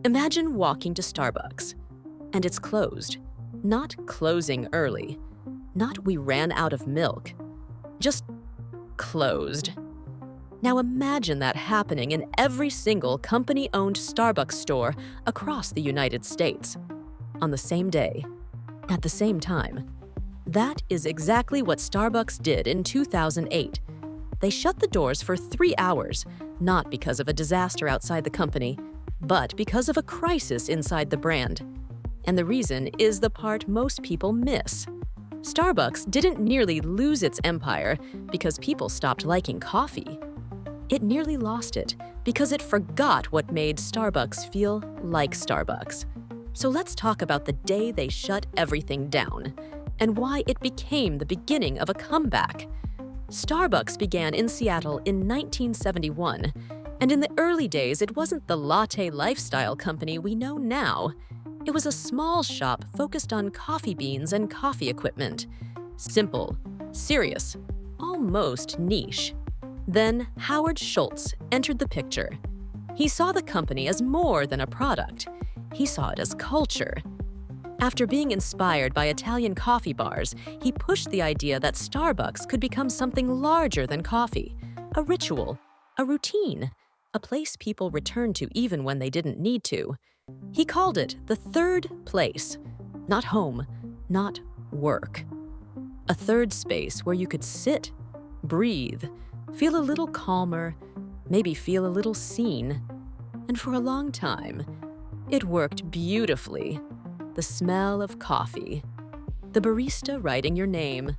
Imagine walking to Starbucks, and it's closed. Not closing early. Not we ran out of milk. Just closed. Now imagine that happening in every single company-owned Starbucks store across the United States. On the same day, at the same time. That is exactly what Starbucks did in 2008. They shut the doors for 3 hours, not because of a disaster outside the company, but because of a crisis inside the brand. And the reason is the part most people miss. Starbucks didn't nearly lose its empire because people stopped liking coffee. It nearly lost it because it forgot what made Starbucks feel like Starbucks. So let's talk about the day they shut everything down and why it became the beginning of a comeback. Starbucks began in Seattle in 1971, and in the early days, it wasn't the latte lifestyle company we know now. It was a small shop focused on coffee beans and coffee equipment. Simple, serious, almost niche. Then Howard Schultz entered the picture. He saw the company as more than a product. He saw it as culture. After being inspired by Italian coffee bars, he pushed the idea that Starbucks could become something larger than coffee, a ritual, a routine, a place people returned to even when they didn't need to. He called it the third place, not home, not work. A third space where you could sit, breathe, feel a little calmer, maybe feel a little seen. And for a long time, it worked beautifully. The smell of coffee, the barista writing your name,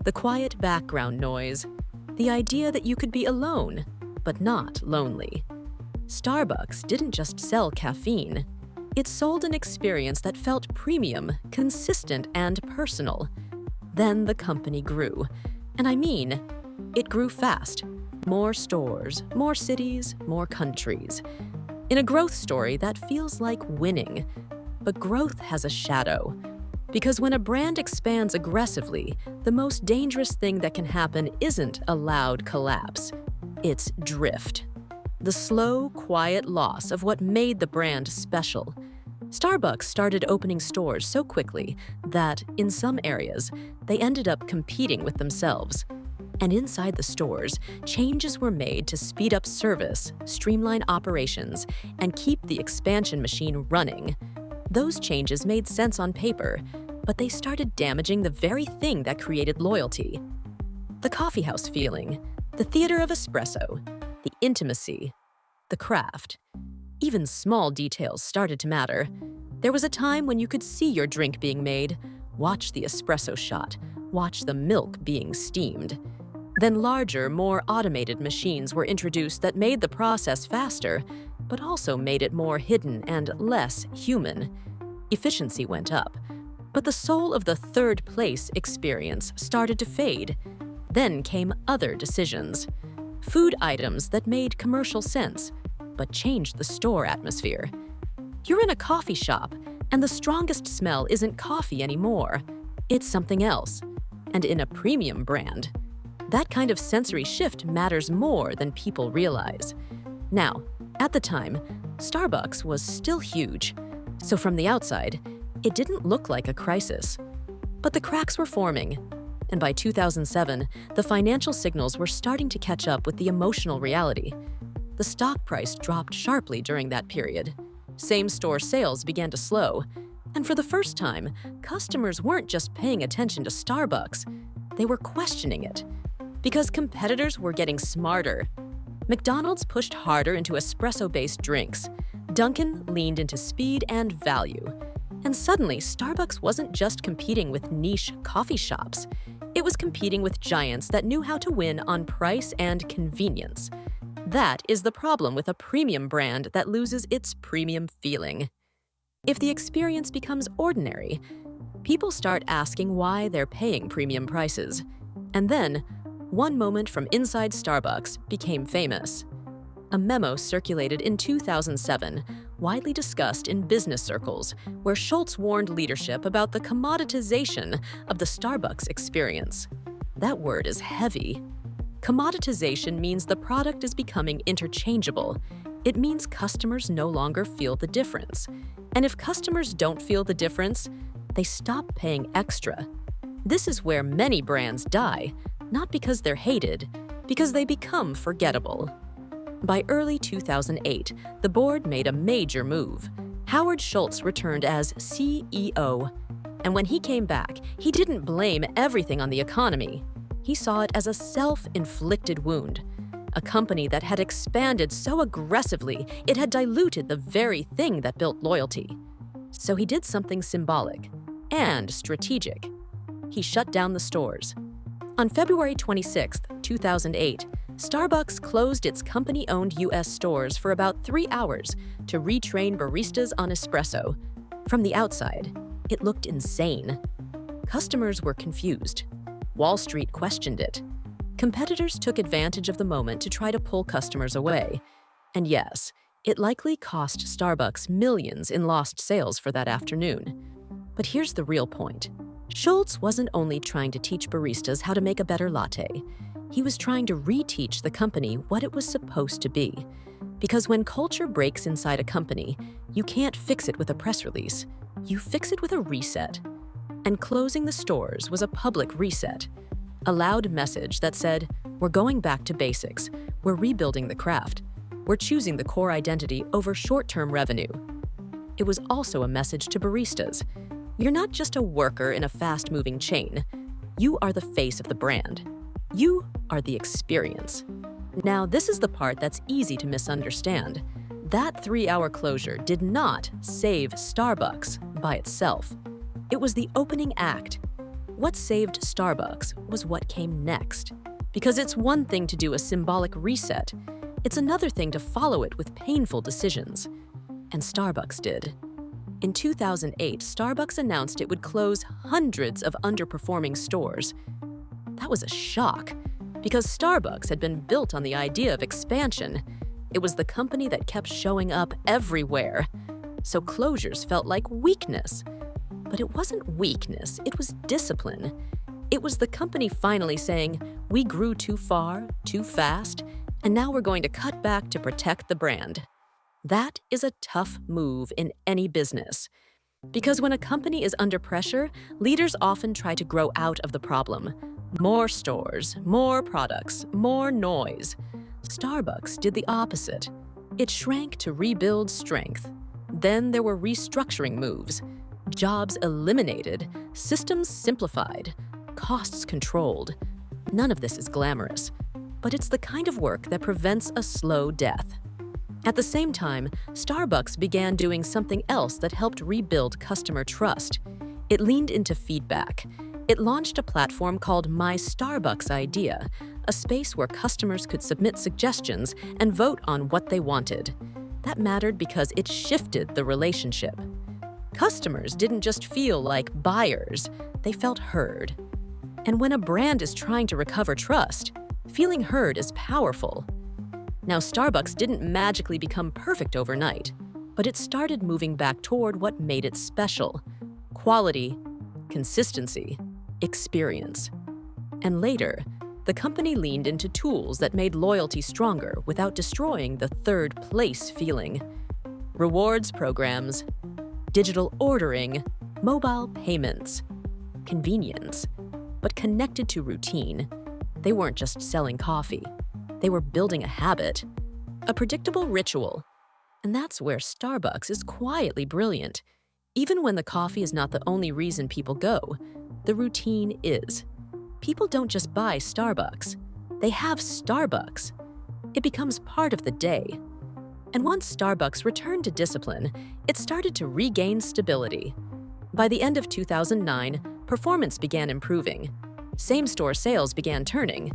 the quiet background noise, the idea that you could be alone, but not lonely. Starbucks didn't just sell caffeine. It sold an experience that felt premium, consistent, and personal. Then the company grew. And I mean, it grew fast. More stores, more cities, more countries. In a growth story that feels like winning. But growth has a shadow. Because when a brand expands aggressively, the most dangerous thing that can happen isn't a loud collapse. It's drift. The slow, quiet loss of what made the brand special. Starbucks started opening stores so quickly that, in some areas, they ended up competing with themselves. And inside the stores, changes were made to speed up service, streamline operations, and keep the expansion machine running. Those changes made sense on paper, but they started damaging the very thing that created loyalty. The coffeehouse feeling, the theater of espresso, the intimacy, the craft. Even small details started to matter. There was a time when you could see your drink being made, watch the espresso shot, watch the milk being steamed. Then larger, more automated machines were introduced that made the process faster, but also made it more hidden and less human. Efficiency went up, but the soul of the third place experience started to fade. Then came other decisions. Food items that made commercial sense, but changed the store atmosphere. You're in a coffee shop, and the strongest smell isn't coffee anymore. It's something else, and in a premium brand. That kind of sensory shift matters more than people realize. Now, at the time, Starbucks was still huge, so from the outside, it didn't look like a crisis. But the cracks were forming, and by 2007, the financial signals were starting to catch up with the emotional reality. The stock price dropped sharply during that period. Same-store sales began to slow, and for the first time, customers weren't just paying attention to Starbucks, they were questioning it. Because competitors were getting smarter. McDonald's pushed harder into espresso-based drinks. Dunkin' leaned into speed and value. And suddenly, Starbucks wasn't just competing with niche coffee shops. It was competing with giants that knew how to win on price and convenience. That is the problem with a premium brand that loses its premium feeling. If the experience becomes ordinary, people start asking why they're paying premium prices. And then, one moment from inside Starbucks became famous. A memo circulated in 2007, widely discussed in business circles, where Schultz warned leadership about the commoditization of the Starbucks experience. That word is heavy. Commoditization means the product is becoming interchangeable. It means customers no longer feel the difference. And if customers don't feel the difference, they stop paying extra. This is where many brands die, not because they're hated, because they become forgettable. By early 2008, the board made a major move. Howard Schultz returned as CEO. And when he came back, he didn't blame everything on the economy. He saw it as a self-inflicted wound. A company that had expanded so aggressively, it had diluted the very thing that built loyalty. So he did something symbolic and strategic. He shut down the stores. On February 26, 2008, Starbucks closed its company-owned U.S. stores for about 3 hours to retrain baristas on espresso. From the outside, it looked insane. Customers were confused. Wall Street questioned it. Competitors took advantage of the moment to try to pull customers away. And yes, it likely cost Starbucks millions in lost sales for that afternoon. But here's the real point. Schultz wasn't only trying to teach baristas how to make a better latte. He was trying to reteach the company what it was supposed to be. Because when culture breaks inside a company, you can't fix it with a press release. You fix it with a reset. And closing the stores was a public reset. A loud message that said, we're going back to basics. We're rebuilding the craft. We're choosing the core identity over short-term revenue. It was also a message to baristas. You're not just a worker in a fast-moving chain. You are the face of the brand. You are the experience. Now, this is the part that's easy to misunderstand. That 3-hour closure did not save Starbucks by itself. It was the opening act. What saved Starbucks was what came next. Because it's one thing to do a symbolic reset. It's another thing to follow it with painful decisions. And Starbucks did. In 2008, Starbucks announced it would close hundreds of underperforming stores. That was a shock, because Starbucks had been built on the idea of expansion. It was the company that kept showing up everywhere. So closures felt like weakness. But it wasn't weakness, it was discipline. It was the company finally saying, we grew too far, too fast, and now we're going to cut back to protect the brand. That is a tough move in any business. Because when a company is under pressure, leaders often try to grow out of the problem. More stores, more products, more noise. Starbucks did the opposite. It shrank to rebuild strength. Then there were restructuring moves. Jobs eliminated, systems simplified, costs controlled. None of this is glamorous, but it's the kind of work that prevents a slow death. At the same time, Starbucks began doing something else that helped rebuild customer trust. It leaned into feedback. It launched a platform called My Starbucks Idea, a space where customers could submit suggestions and vote on what they wanted. That mattered because it shifted the relationship. Customers didn't just feel like buyers, they felt heard. And when a brand is trying to recover trust, feeling heard is powerful. Now, Starbucks didn't magically become perfect overnight, but it started moving back toward what made it special: quality, consistency, experience. And later, the company leaned into tools that made loyalty stronger without destroying the third place feeling. Rewards programs, digital ordering, mobile payments, convenience, but connected to routine. They weren't just selling coffee. They were building a habit, a predictable ritual. And that's where Starbucks is quietly brilliant. Even when the coffee is not the only reason people go, the routine is. People don't just buy Starbucks. They have Starbucks. It becomes part of the day. And once Starbucks returned to discipline, it started to regain stability. By the end of 2009, performance began improving. Same-store sales began turning.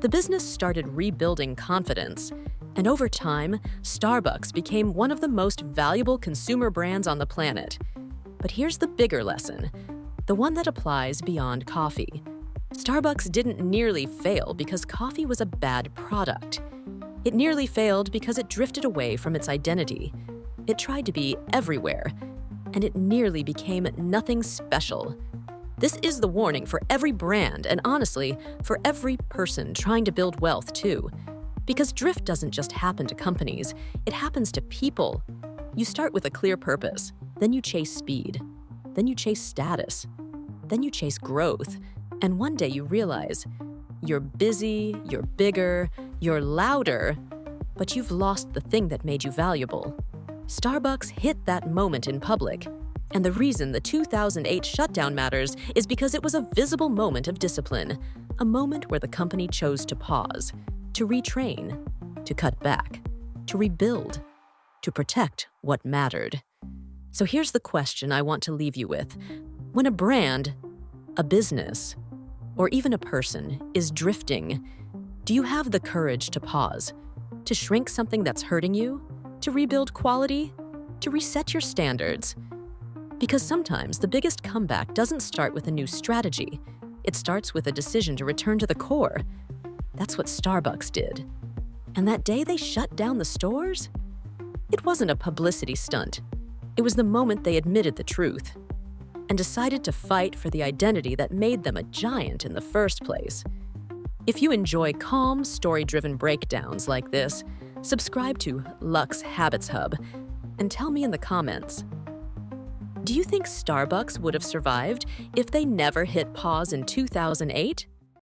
The business started rebuilding confidence. And over time, Starbucks became one of the most valuable consumer brands on the planet. But here's the bigger lesson, the one that applies beyond coffee. Starbucks didn't nearly fail because coffee was a bad product. It nearly failed because it drifted away from its identity. It tried to be everywhere, and it nearly became nothing special. This is the warning for every brand, and honestly, for every person trying to build wealth too. Because drift doesn't just happen to companies, it happens to people. You start with a clear purpose, then you chase speed, then you chase status, then you chase growth, and one day you realize you're busy, you're bigger, you're louder, but you've lost the thing that made you valuable. Starbucks hit that moment in public, and the reason the 2008 shutdown matters is because it was a visible moment of discipline, a moment where the company chose to pause, to retrain, to cut back, to rebuild, to protect what mattered. So here's the question I want to leave you with. When a brand, a business, or even a person is drifting, do you have the courage to pause, to shrink something that's hurting you, to rebuild quality, to reset your standards? Because sometimes the biggest comeback doesn't start with a new strategy. It starts with a decision to return to the core. That's what Starbucks did. And that day they shut down the stores? It wasn't a publicity stunt. It was the moment they admitted the truth and decided to fight for the identity that made them a giant in the first place. If you enjoy calm, story-driven breakdowns like this, subscribe to Luxe Habits Hub and tell me in the comments, do you think Starbucks would have survived if they never hit pause in 2008?